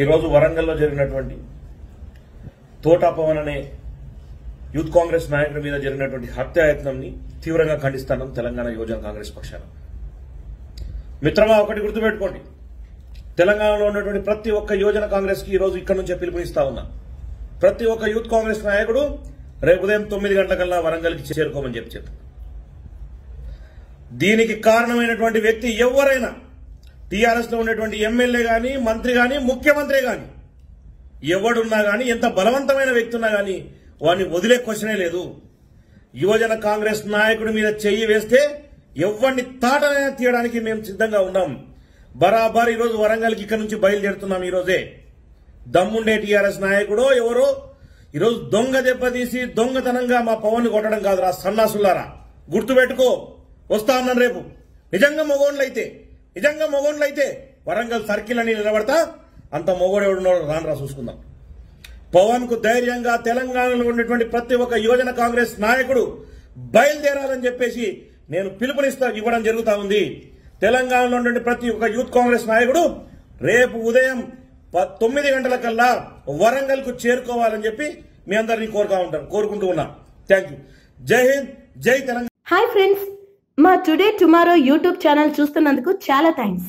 ఈరోజు వరంగల్లో జరిగినటువంటి తోటా పవన్ అనే యూత్ కాంగ్రెస్ నాయకుడి మీద జరిగినటువంటి హత్యాయత్నంని తీవ్రంగా ఖండిస్తున్నాం తెలంగాణ యువజన కాంగ్రెస్ పక్షాన. మిత్రమా, ఒకటి గుర్తుపెట్టుకోండి, తెలంగాణలో ఉన్నటువంటి ప్రతి ఒక్క యువజన కాంగ్రెస్ కి ఈరోజు ఇక్కడ నుంచే పిలుపునిస్తా ఉన్నా. ప్రతి ఒక్క యూత్ కాంగ్రెస్ నాయకుడు రేపు ఉదయం 9 గంటలకల్లా వరంగల్కి చేరుకోమని చెప్పి దీనికి కారణమైనటువంటి వ్యక్తి ఎవరైనా టీఆర్ఎస్ లో ఉన్నటువంటి ఎమ్మెల్యే గాని, మంత్రి గాని, ముఖ్యమంత్రి గాని, ఎవడున్నా గాని, ఎంత బలవంతమైన వ్యక్తి ఉన్నా గాని వాడిని వదిలే క్వశ్చనే లేదు. యువజన కాంగ్రెస్ నాయకుడి మీద చెయ్యి వేస్తే ఎవరిని తాటనైనా తీయడానికి మేము సిద్ధంగా ఉన్నాం. బరాబర్ ఈరోజు వరంగల్కి ఇక్కడ నుంచి బయలుదేరుతున్నాం. ఈరోజే దమ్ముండే టీఆర్ఎస్ నాయకుడో ఎవరో ఈరోజు దొంగ దెబ్బతీసి దొంగతనంగా మా పవన్ కొట్టడం కాదురా సన్నాసులారా, గుర్తుపెట్టుకో. వస్తా ఉన్నాను రేపు. నిజంగా మొగోండ్లైతే వరంగల్ సర్కిల్ అని నిలబడతా. అంత మొగోడెవడున్నాడు రానరా చూసుకుందాం. పవన్ కు ధైర్యంగా తెలంగాణలో ఉన్నటువంటి ప్రతి ఒక్క యువజన కాంగ్రెస్ నాయకుడు బయలుదేరాలని చెప్పేసి నేను ఇవ్వడం జరుగుతా ఉంది. తెలంగాణలో ఉన్నటువంటి ప్రతి ఒక్క యూత్ కాంగ్రెస్ నాయకుడు రేపు ఉదయం 9 గంటలకల్లా వరంగల్ కు చేరుకోవాలని చెప్పి మీ అందరినీ కోరుకుంటూ ఉన్నా. Thank you. జై హింద్, జై తెలంగాణ. హాయ్ ఫ్రెండ్స్, మా టుడే టుమారో యూట్యూబ్ ఛానల్ చూస్తున్నందుకు చాలా థ్యాంక్స్.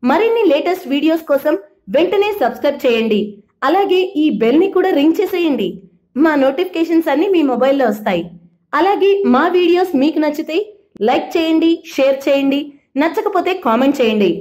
మరిన్ని లేటెస్ట్ వీడియోస్ కోసం వెంటనే సబ్స్క్రైబ్ చేయండి. అలాగే ఈ బెల్ ని కూడా రింగ్ చేసేయండి. మా నోటిఫికేషన్స్ అన్ని మీ మొబైల్లో వస్తాయి. అలాగే మా వీడియోస్ మీకు నచ్చితే లైక్ చేయండి, షేర్ చేయండి, నచ్చకపోతే కామెంట్ చేయండి.